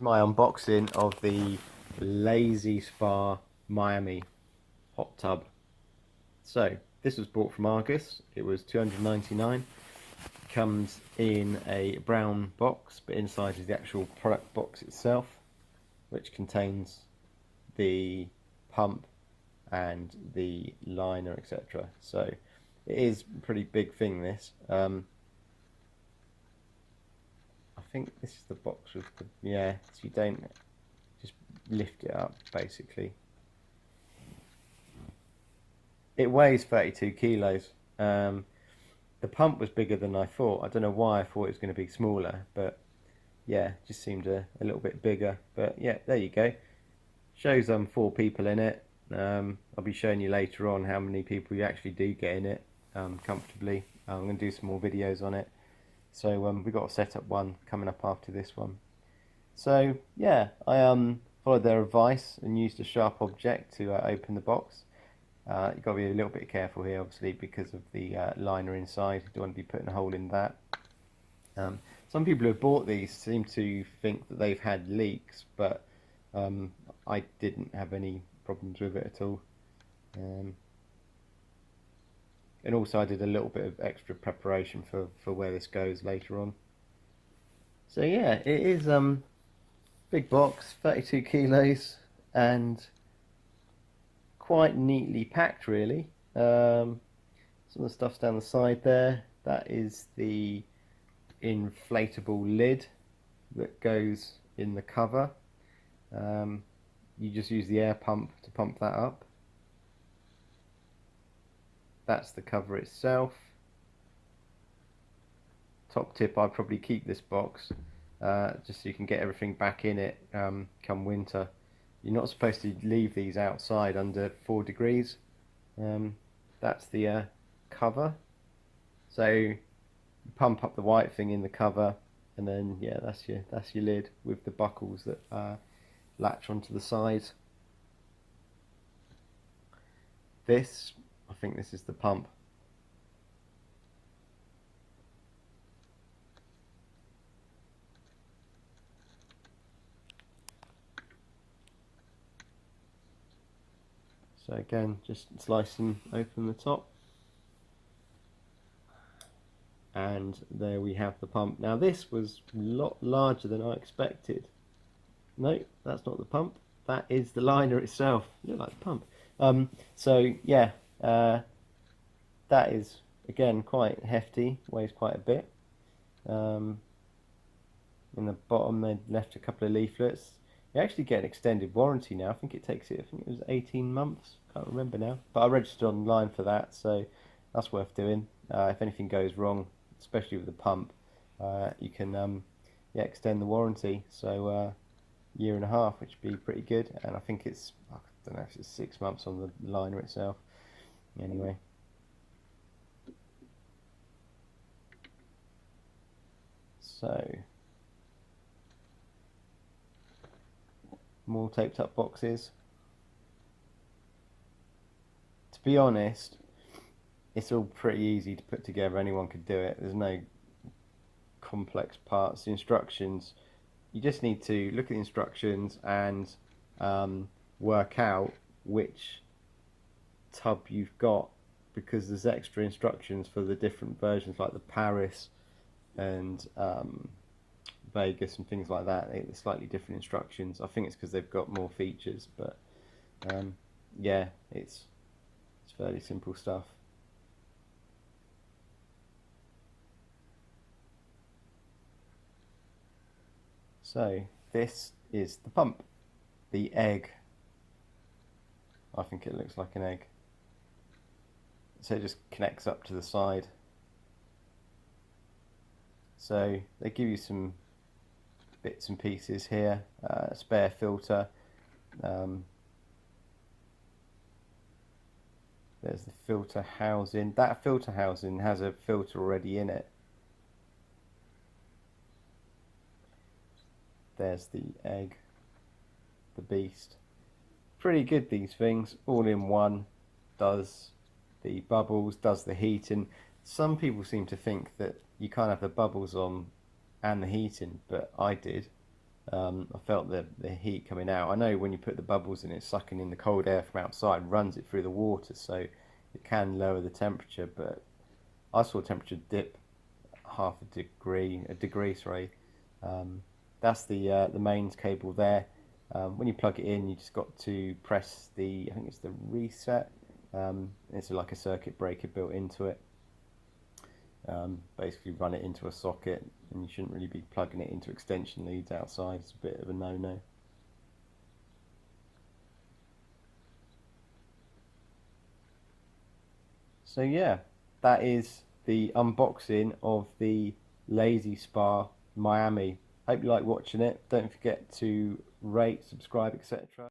my unboxing of the Lazy Spa Miami hot tub. So this was bought from Argus. It was $299. Comes in a brown box, but inside is the actual product box itself, which contains the pump and the liner, etc. So it is a pretty big thing, this. I think this is the box with the, yeah, so you don't just lift it up basically. It weighs 32 kilos. The pump was bigger than I thought. I don't know why I thought it was going to be smaller, but yeah, it just seemed a little bit bigger. But yeah, there you go. Shows 4 people in it. I'll be showing you later on how many people you actually do get in it comfortably. I'm going to do some more videos on it. So we've got a setup one coming up after this one. So yeah, I followed their advice and used a sharp object to open the box. You've got to be a little bit careful here, obviously, because of the liner inside. You don't want to be putting a hole in that. Some people who have bought these seem to think that they've had leaks, but I didn't have any problems with it at all. And also I did a little bit of extra preparation for where this goes later on. So yeah, it is big box, 32 kilos, and quite neatly packed really. Some of the stuff's down the side there. That is the inflatable lid that goes in the cover. You just use the air pump to pump that up. That's the cover itself. Top tip, I'd probably keep this box just so you can get everything back in it come winter. You're not supposed to leave these outside under 4 degrees. That's the cover. So you pump up the white thing in the cover, and then yeah, that's your lid with the buckles that latch onto the sides. I think this is the pump. So again, just slicing open the top, and there we have the pump. Now this was a lot larger than I expected. No, that's not the pump. That is the liner itself. Look like the pump. So yeah, that is again quite hefty. Weighs quite a bit. In the bottom, they left a couple of leaflets. You actually get an extended warranty now. I think it takes it. I think it was 18 months. Can't remember now. But I registered online for that, so that's worth doing. If anything goes wrong, especially with the pump, you can yeah, extend the warranty. So year and a half, which would be pretty good. And I think it's, I don't know if it's 6 months on the liner itself. Anyway. So more taped up boxes. To be honest, it's all pretty easy to put together. Anyone could do it. There's no complex parts. The instructions, you just need to look at the instructions and work out which tub you've got, because there's extra instructions for the different versions, like the Paris and Vegas and things like that. It's slightly different instructions. I think it's because they've got more features, but yeah, it's fairly simple stuff. So this is the pump, the egg. I think it looks like an egg. So it just connects up to the side. So they give you some bits and pieces here, spare filter. There's the filter housing. That filter housing has a filter already in it. There's the egg, the beast. Pretty good, these things, all in one. Does the bubbles, does the heating. Some people seem to think that you can't have the bubbles on and the heating, but I did. I felt the heat coming out. I know when you put the bubbles in, it's sucking in the cold air from outside, runs it through the water, so it can lower the temperature. But I saw temperature dip half a degree, sorry. Um, that's the mains cable there. When you plug it in, you just got to press I think it's the reset. It's like a circuit breaker built into it. Basically run it into a socket, and you shouldn't really be plugging it into extension leads outside. It's a bit of a no-no. So yeah, that is the unboxing of the Lazy Spa Miami. Hope you like watching it. Don't forget to rate, subscribe, etc.